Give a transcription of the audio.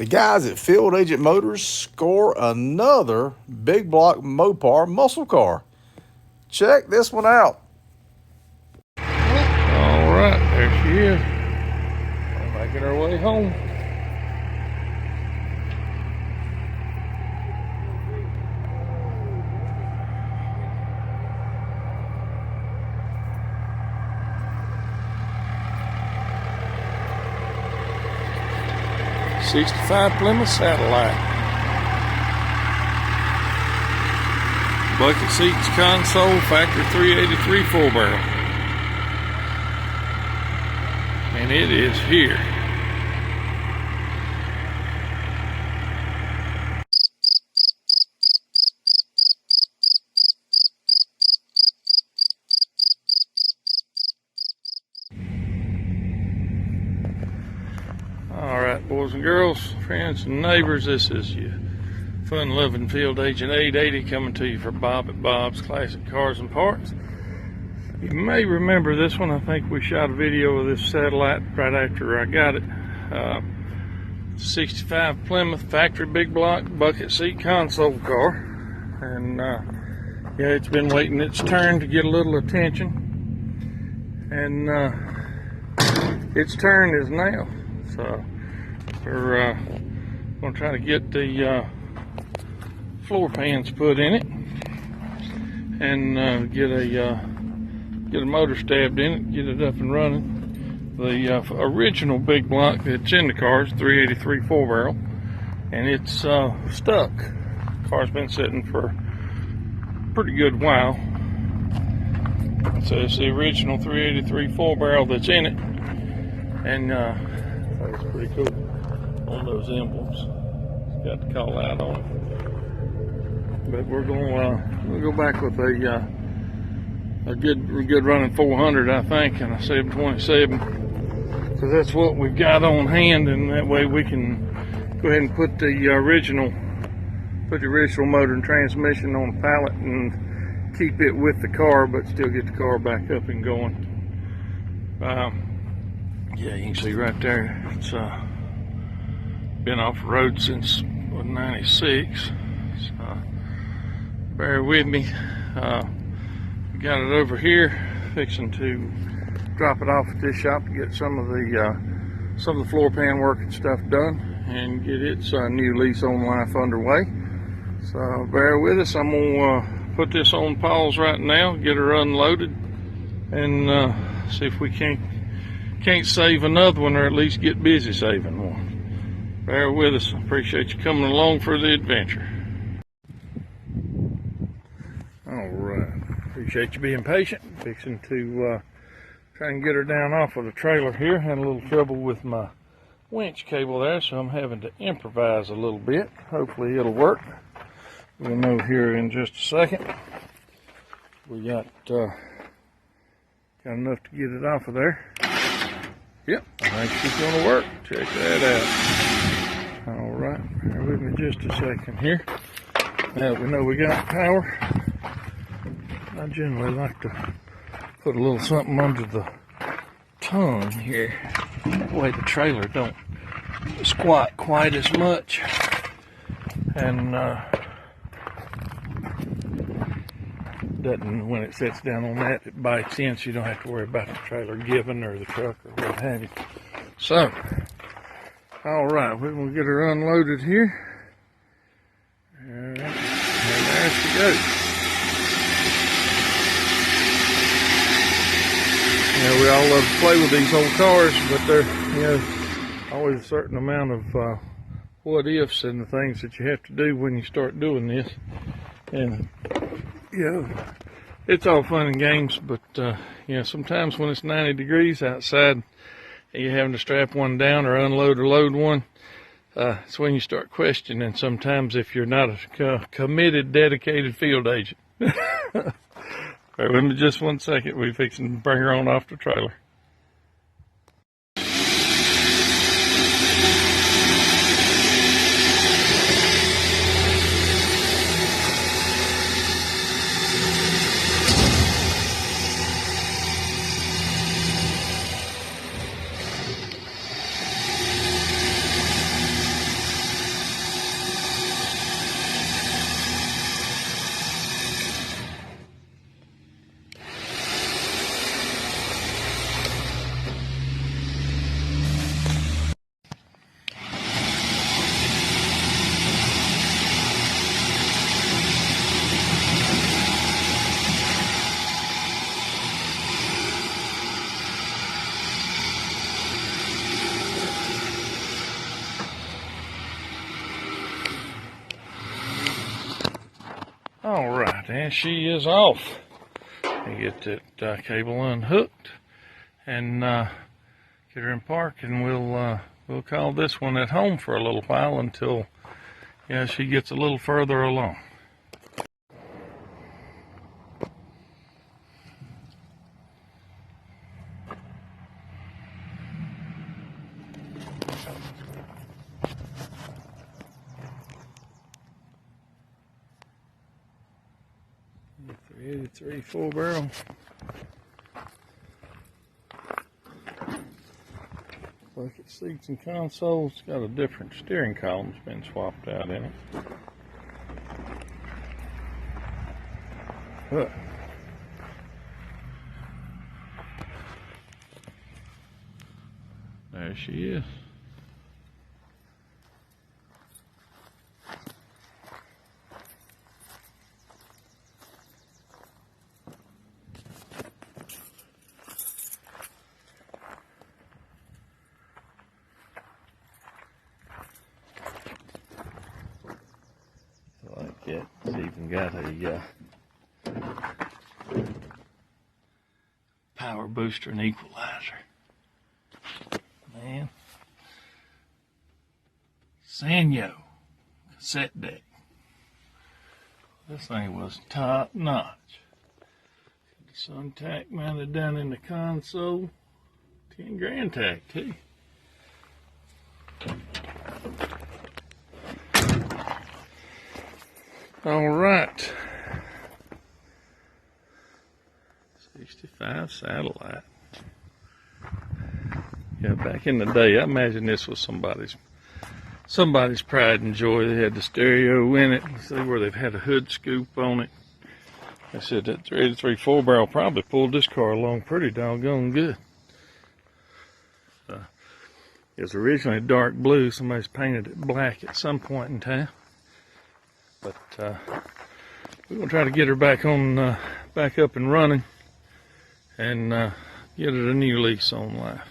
The guys at Field Agent Motors score another big block Mopar muscle car. Check this one out. All right, there she is. We're making our way home. '65 Plymouth Satellite. Bucket seats, console, factory 383 full barrel. And it is here. Alright, boys and girls, friends and neighbors, this is your fun-loving Field Agent 880 coming to you for Bob at Bob's Classic Cars and Parts. You may remember this one. I think we shot a video of this Satellite right after I got it. 65 Plymouth factory big block bucket seat console car. And yeah, it's been waiting its turn to get a little attention. And its turn is now. So we're going to try to get the floor pans put in it and get a motor stabbed in it, get it up and running. The original big block that's in the car is 383 4 barrel, and it's stuck. The car's been sitting for a pretty good while. So it's the original 383 4 barrel that's in it, and that's pretty cool on those emblems. It's got the call out on it. But we're going we'll go back with a good running 400, I think, and a 727, because that's what we've got on hand, and that way we can go ahead and put the original motor and transmission on a pallet and keep it with the car, but still get the car back up and going. Yeah, you can see right there, it's been off the road since 96, so bear with me. Got it over here, fixing to drop it off at this shop to get some of the floor pan work and stuff done and get its new lease on life underway. So bear with us. I'm gonna put this on pause right now, get her unloaded, and see if we can't save another one, or at least get busy saving one. Bear with us. I appreciate you coming along for the adventure. Appreciate you being patient. Fixing to try and get her down off of the trailer here. Had a little trouble with my winch cable there, so I'm having to improvise a little bit. Hopefully it'll work. We'll know here in just a second. We got enough to get it off of there. Yep, I think she's gonna work. Check that out. All right, bear with me just a second here. Now we know we got power. I generally like to put a little something under the tongue here. That way the trailer don't squat quite as much. And doesn't, when it sits down on that, it bites in, so you don't have to worry about the trailer giving or the truck or what have you. So, all right, we're going to get her unloaded here. All right, and there she goes. You know, we all love to play with these old cars, but there's always a certain amount of what ifs and the things that you have to do when you start doing this. And it's all fun and games, but sometimes when it's 90 degrees outside and you're having to strap one down or unload or load one, it's when you start questioning sometimes if you're not a committed, dedicated field agent. Bear with me just 1 second. We're fixing to bring her on off the trailer. Alright, and she is off. I get that cable unhooked and get her in park, and we'll call this one at home for a little while until she gets a little further along. The 383 4-barrel. Bucket seats and consoles. It's got a different steering column's been swapped out in it. Look. There she is. Like it. It's even got a power booster and equalizer. Man. Sanyo cassette deck. This thing was top notch. The Suntac mounted down in the console. 10 grand tack too. All right. 65 Satellite. Yeah, back in the day, I imagine this was somebody's pride and joy. They had the stereo in it. See where they've had a hood scoop on it. They said that 383 4-barrel probably pulled this car along pretty doggone good. It was originally dark blue. Somebody's painted it black at some point in time. But we're gonna try to get her back on, back up and running, and get it a new lease on life.